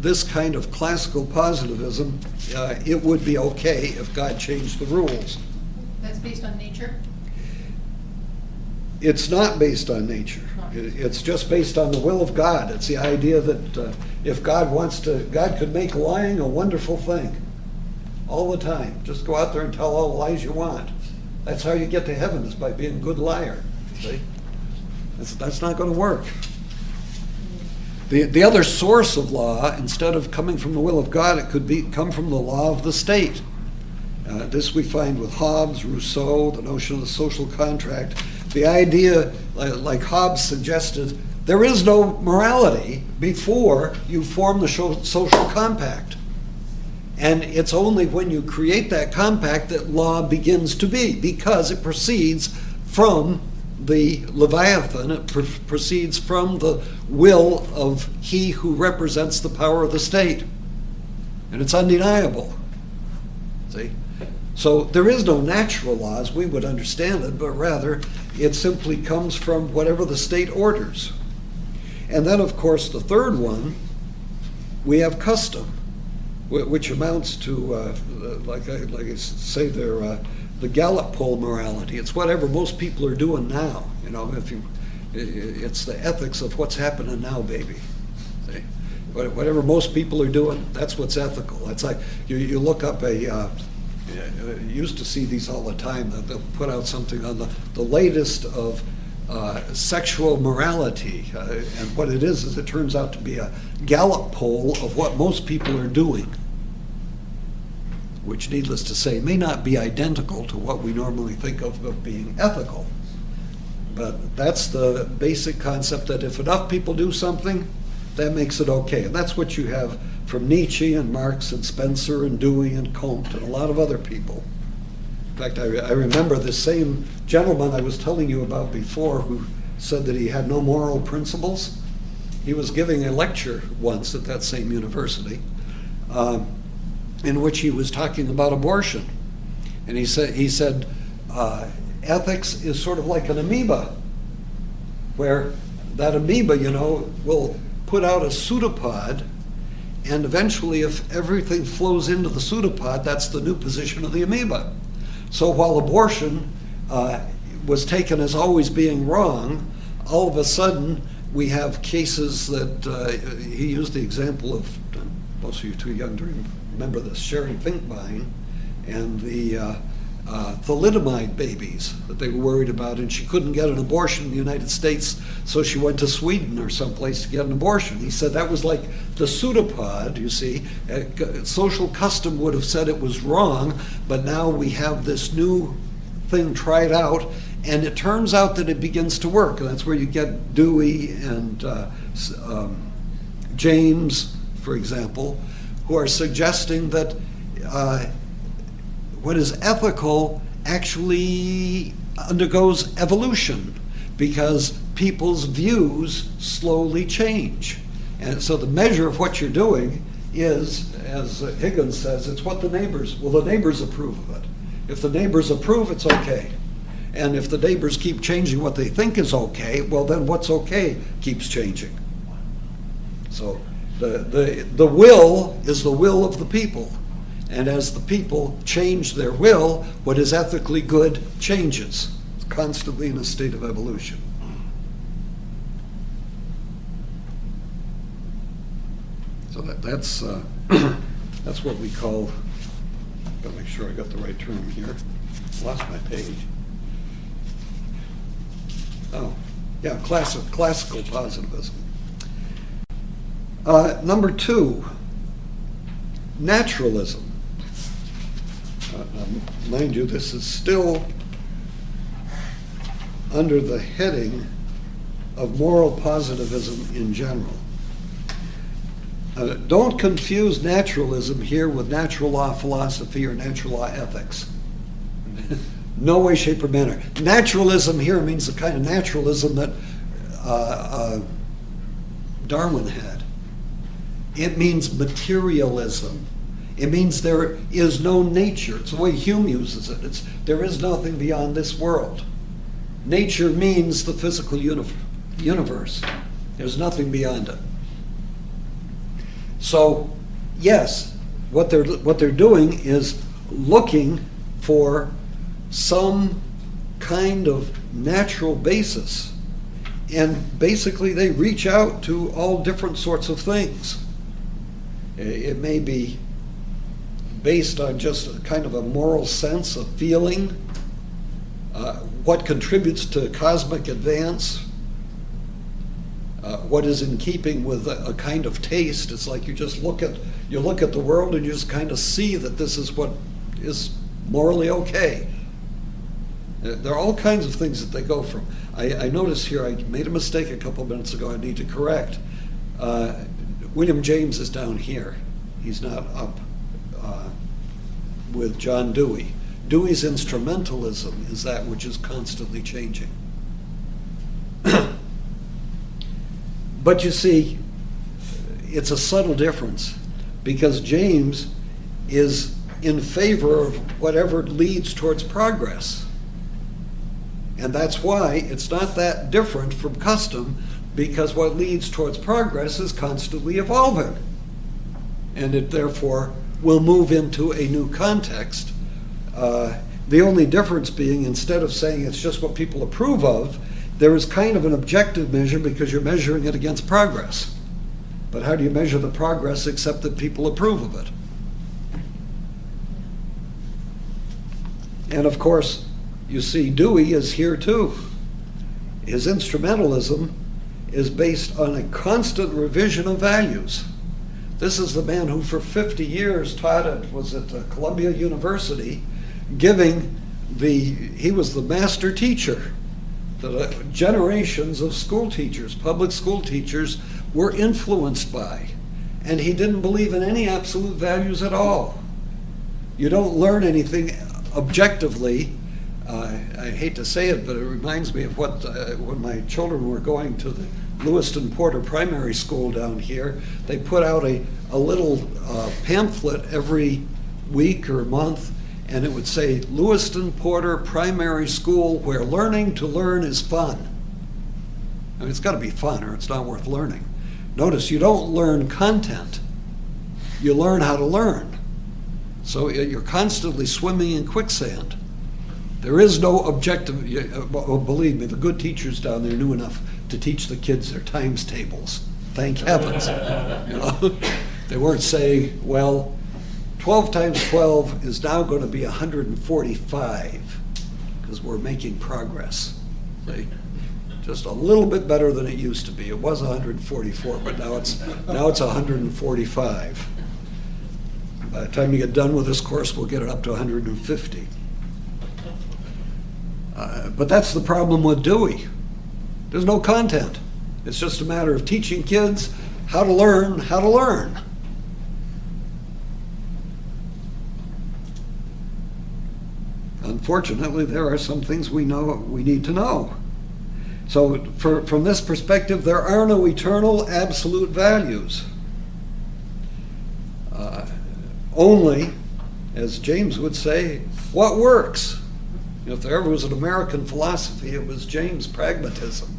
Speaker 1: this kind of classical positivism, it would be okay if God changed the rules.
Speaker 2: That's based on nature?
Speaker 1: It's not based on nature. It's just based on the will of God. It's the idea that if God wants to, God could make lying a wonderful thing all the time. Just go out there and tell all the lies you want. That's how you get to heaven, is by being a good liar. See? That's not going to work. The other source of law, instead of coming from the will of God, it could come from the law of the state. This we find with Hobbes, Rousseau, the notion of the social contract. The idea, like Hobbes suggested, there is no morality before you form the social compact. And it's only when you create that compact that law begins to be, because it proceeds from the Leviathan, it proceeds from the will of he who represents the power of the state. And it's undeniable. See? So there is no natural law as we would understand it, but rather it simply comes from whatever the state orders. And then, of course, the third one, we have custom, which amounts to, like I say there, the Gallup poll morality. It's whatever most people are doing now. You know, it's the ethics of what's happening now, baby. See? Whatever most people are doing, that's what's ethical. It's like you look up you used to see these all the time. They'll put out something on the latest of sexual morality. And what it is it turns out to be a Gallup poll of what most people are doing, which, needless to say, may not be identical to what we normally think of being ethical. But that's the basic concept, that if enough people do something, that makes it okay. And that's what you have from Nietzsche and Marx and Spencer and Dewey and Comte and a lot of other people. In fact, I remember this same gentleman I was telling you about before, who said that he had no moral principles. He was giving a lecture once at that same university, in which he was talking about abortion. And he said ethics is sort of like an amoeba, where that amoeba, will put out a pseudopod, and eventually, if everything flows into the pseudopod, that's the new position of the amoeba. So while abortion was taken as always being wrong, all of a sudden we have cases that he used the example of, most of you too young to remember this, Sherry Finkbein and the thalidomide babies that they were worried about, and she couldn't get an abortion in the United States, so she went to Sweden or someplace to get an abortion. He said that was like the pseudopod, you see. Social custom would have said it was wrong, but now we have this new thing tried out, and it turns out that it begins to work. And that's where you get Dewey and James, for example, who are suggesting that what is ethical actually undergoes evolution because people's views slowly change. And so the measure of what you're doing is, as Higgins says, it's what the neighbors approve of it. If the neighbors approve, it's okay. And if the neighbors keep changing what they think is okay, well then what's okay keeps changing. So the will is the will of the people. And as the people change their will, what is ethically good changes. It's constantly in a state of evolution. So that's what we call, gotta make sure I got the right term here. Lost my page. Oh, yeah, classical positivism. Number 2, naturalism. Mind you, this is still under the heading of moral positivism in general. Don't confuse naturalism here with natural law philosophy or natural law ethics. No way, shape, or manner. Naturalism here means the kind of naturalism that Darwin had. It means materialism. It means there is no nature. It's the way Hume uses it. There is nothing beyond this world. Nature means the physical universe. There's nothing beyond it. So, yes, what they're doing is looking for some kind of natural basis. And basically they reach out to all different sorts of things. It may be based on just a kind of a moral sense of feeling, what contributes to cosmic advance, what is in keeping with a kind of taste. It's like you look at the world and you just kind of see that this is what is morally okay. There are all kinds of things that they go from. I noticed here, I made a mistake a couple minutes ago I need to correct. William James is down here. He's not up with John Dewey. Dewey's instrumentalism is that which is constantly changing. But you see, it's a subtle difference because James is in favor of whatever leads towards progress. And that's why it's not that different from custom, because what leads towards progress is constantly evolving. And it therefore will move into a new context. The only difference being, instead of saying it's just what people approve of, there is kind of an objective measure because you're measuring it against progress. But how do you measure the progress except that people approve of it? And of course, you see Dewey is here too. His instrumentalism is based on a constant revision of values. This is the man who for 50 years taught at Columbia University, he was the master teacher. The generations of school teachers, public school teachers, were influenced by. And he didn't believe in any absolute values at all. You don't learn anything objectively. I hate to say it, but it reminds me of what when my children were going to the Lewiston Porter Primary School down here, they put out a little pamphlet every week or month, and it would say, Lewiston Porter Primary School, where learning to learn is fun. I mean, it's got to be fun or it's not worth learning. Notice, you don't learn content. You learn how to learn. So you're constantly swimming in quicksand. There is no objective. Believe me, the good teachers down there knew enough to teach the kids their times tables. Thank heavens. You know, they weren't saying, well, 12 times 12 is now going to be 145 because we're making progress. See? Just a little bit better than it used to be. It was 144, but now it's 145. By the time you get done with this course, we'll get it up to 150. But that's the problem with Dewey. There's no content. It's just a matter of teaching kids how to learn how to learn. unfortunately, there are some things we need to know. So from this perspective, there are no eternal absolute values. Only, as James would say, what works. If there ever was an American philosophy, it was James' pragmatism.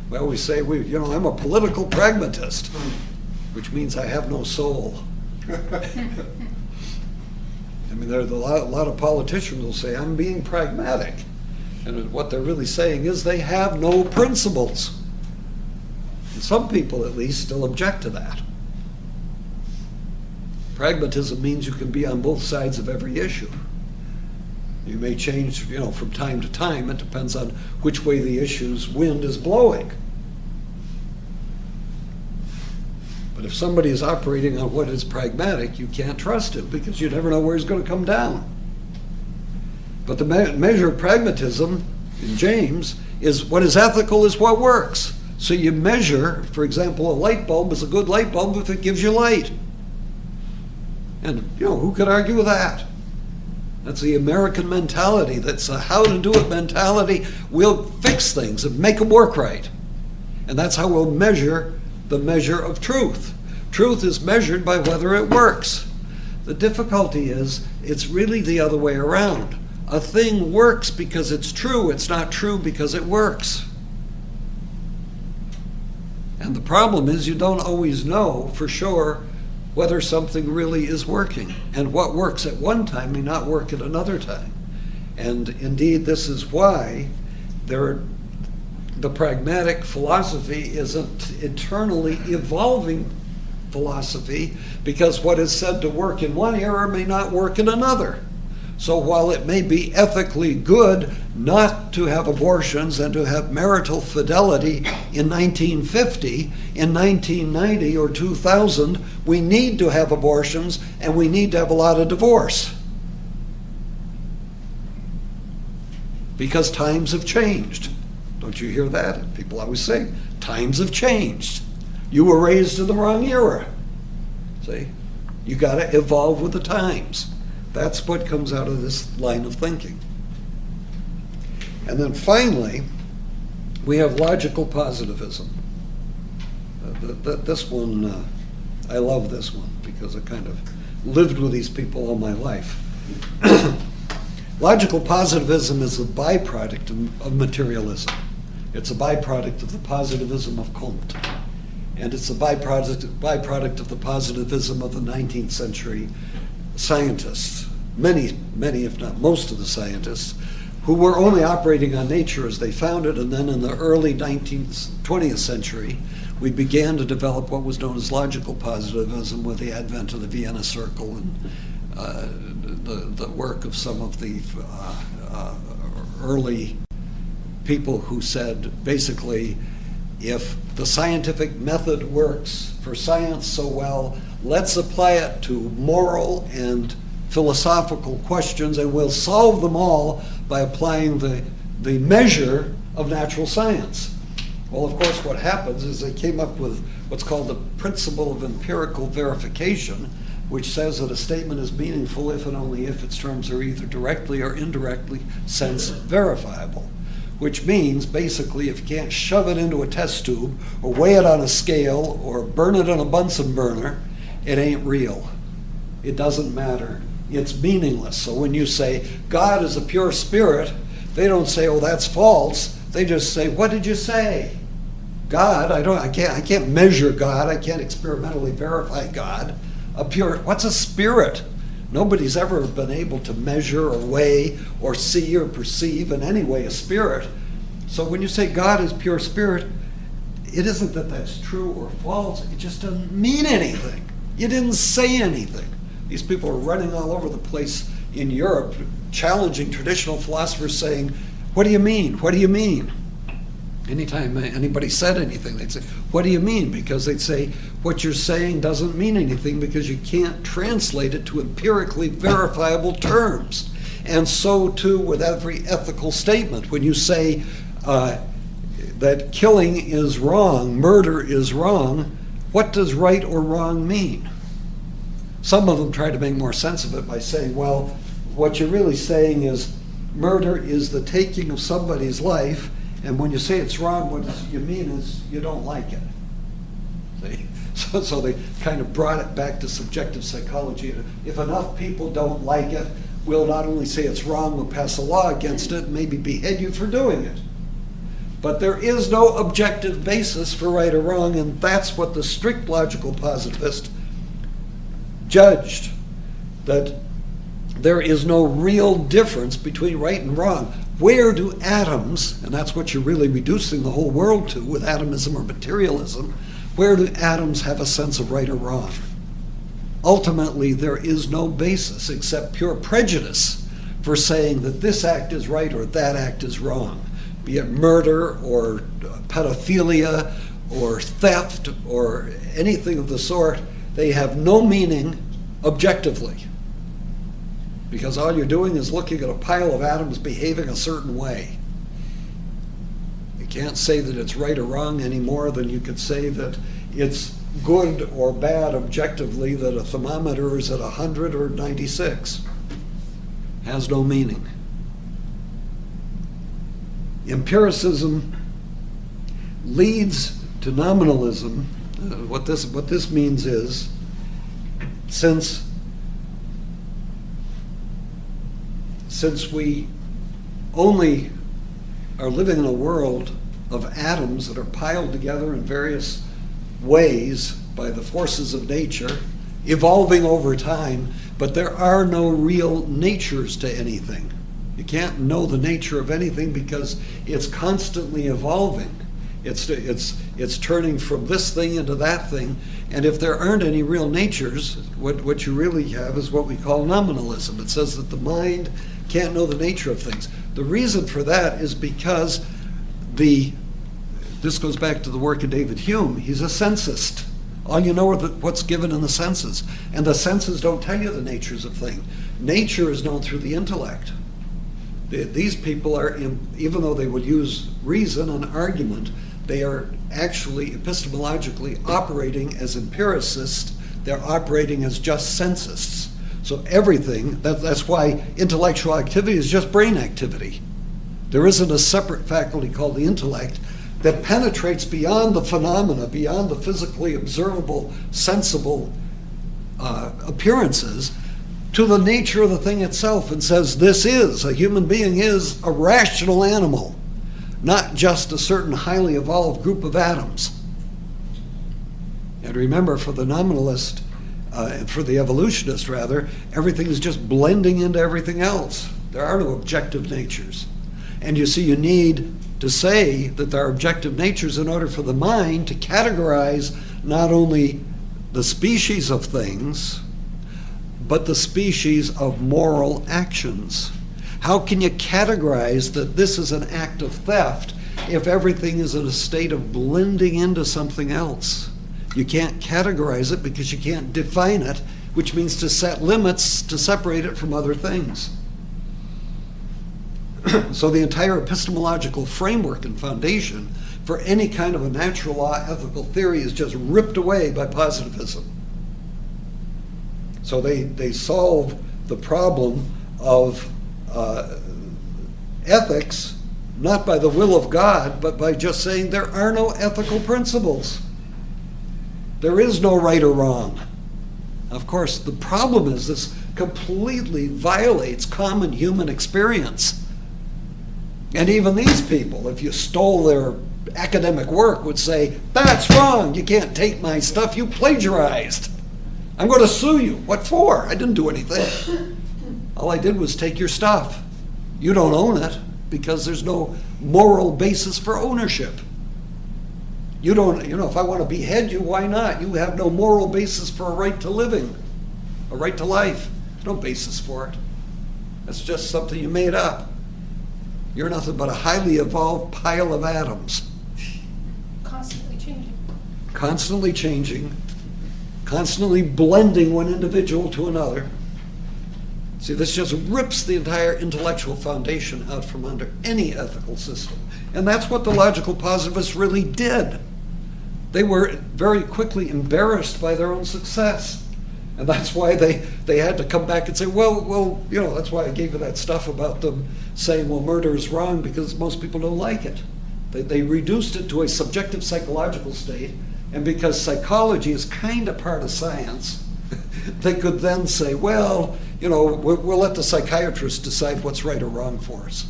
Speaker 1: We always say, I'm a political pragmatist, which means I have no soul. I mean, there's a lot of politicians will say, I'm being pragmatic. And what they're really saying is they have no principles. And some people, at least, still object to that. Pragmatism means you can be on both sides of every issue. You may change, from time to time. It depends on which way the issue's wind is blowing. But if somebody is operating on what is pragmatic, you can't trust him because you never know where he's going to come down. But the measure of pragmatism in James is what is ethical is what works. So you measure, for example, a light bulb is a good light bulb if it gives you light. And, who could argue with that? That's the American mentality. That's a how-to-do-it mentality. We'll fix things and make them work right. And that's how we'll measure the measure of truth. Truth is measured by whether it works. The difficulty is, it's really the other way around. A thing works because it's true. It's not true because it works. And the problem is you don't always know for sure whether something really is working. And what works at one time may not work at another time. And indeed, this is why the pragmatic philosophy is an eternally evolving philosophy, because what is said to work in one era may not work in another. So while it may be ethically good not to have abortions and to have marital fidelity in 1950, in 1990 or 2000, we need to have abortions and we need to have a lot of divorce. Because times have changed. Don't you hear that? People always say, times have changed. You were raised in the wrong era. See? You got to evolve with the times. That's what comes out of this line of thinking. And then finally, we have logical positivism. This one, I love this one because I kind of lived with these people all my life. Logical positivism is a byproduct of materialism. It's a byproduct of the positivism of Comte. And it's a byproduct of the positivism of the 19th century scientists, many, if not most of the scientists, who were only operating on nature as they found it, and then in the early 20th century, we began to develop what was known as logical positivism with the advent of the Vienna Circle and the work of some of the early people who said, basically, if the scientific method works for science so well, let's apply it to moral and philosophical questions, and we'll solve them all by applying the measure of natural science. Well, of course, what happens is they came up with what's called the principle of empirical verification, which says that a statement is meaningful if and only if its terms are either directly or indirectly sense verifiable. Which means, basically, if you can't shove it into a test tube, or weigh it on a scale, or burn it on a Bunsen burner, it ain't real. It doesn't matter. It's meaningless. So when you say, God is a pure spirit, they don't say, oh, that's false. They just say, what did you say? God, I can't measure God. I can't experimentally verify God. What's a spirit? Nobody's ever been able to measure or weigh or see or perceive in any way a spirit. So when you say God is pure spirit, it isn't that that's true or false. It just doesn't mean anything. You didn't say anything. These people are running all over the place in Europe, challenging traditional philosophers, saying, what do you mean? What do you mean? Anytime anybody said anything, they'd say, what do you mean? Because they'd say, what you're saying doesn't mean anything because you can't translate it to empirically verifiable terms. And so too with every ethical statement. When you say that killing is wrong, murder is wrong, what does right or wrong mean? Some of them try to make more sense of it by saying, well, what you're really saying is Murder is the taking of somebody's life, and when you say it's wrong, what you mean is you don't like it. See? So they kind of brought it back to subjective psychology. If enough people don't like it, we'll not only say it's wrong, we'll pass a law against it, maybe behead you for doing it. But there is no objective basis for right or wrong, and that's what the strict logical positivist judged, that there is no real difference between right and wrong. Where do atoms, and that's what you're really reducing the whole world to with atomism or materialism, where do atoms have a sense of right or wrong? Ultimately, there is no basis except pure prejudice for saying that this act is right or that act is wrong, be it murder or pedophilia or theft or anything of the sort. They have no meaning objectively, because all you're doing is looking at a pile of atoms behaving a certain way. You can't say that it's right or wrong any more than you could say that it's good or bad objectively that a thermometer is at 100 or 96. Has no meaning. Empiricism leads to nominalism. What this means is, since we only are living in a world of atoms that are piled together in various ways by the forces of nature, evolving over time, but there are no real natures to anything. You can't know the nature of anything because it's constantly evolving. It's turning from this thing into that thing, and if there aren't any real natures, what you really have is what we call nominalism. It says that the mind can't know the nature of things. The reason for that is because this goes back to the work of David Hume. He's a sensist. All you know are what's given in the senses, and the senses don't tell you the natures of things. Nature is known through the intellect. These people are, even though they would use reason and argument, they are actually epistemologically operating as empiricists. They're operating as just sensists. So everything, that's why intellectual activity is just brain activity. There isn't a separate faculty called the intellect that penetrates beyond the phenomena, beyond the physically observable, sensible appearances, to the nature of the thing itself, and says a human being is a rational animal, not just a certain highly evolved group of atoms. And remember, for the nominalist, for the evolutionist rather, everything is just blending into everything else. There are no objective natures. And you see, you need to say that there are objective natures in order for the mind to categorize not only the species of things, but the species of moral actions. How can you categorize that this is an act of theft if everything is in a state of blending into something else? You can't categorize it because you can't define it, which means to set limits to separate it from other things. So the entire epistemological framework and foundation for any kind of a natural law ethical theory is just ripped away by positivism. So they solve the problem of ethics not by the will of God, but by just saying there are no ethical principles. There is no right or wrong. Of course, the problem is this completely violates common human experience. And even these people, if you stole their academic work, would say, that's wrong, you can't take my stuff, you plagiarized. I'm going to sue you. What for? I didn't do anything. All I did was take your stuff. You don't own it because there's no moral basis for ownership. You don't, if I want to behead you, why not? You have no moral basis for a right to living, a right to life. There's no basis for it. That's just something you made up. You're nothing but a highly evolved pile of atoms.
Speaker 2: Constantly changing.
Speaker 1: Constantly changing, constantly blending one individual to another. See, this just rips the entire intellectual foundation out from under any ethical system. And that's what the logical positivists really did. They were very quickly embarrassed by their own success. And that's why they had to come back and say, well, that's why I gave you that stuff about them saying, well, murder is wrong because most people don't like it. They reduced it to a subjective psychological state, and because psychology is kind of part of science, they could then say, well, we'll let the psychiatrist decide what's right or wrong for us.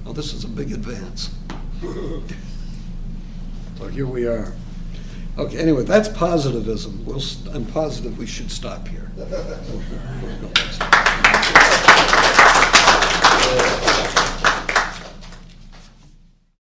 Speaker 1: Well, this is a big advance. So here we are. Okay, anyway, that's positivism. I'm positive we should stop here. We'll go next.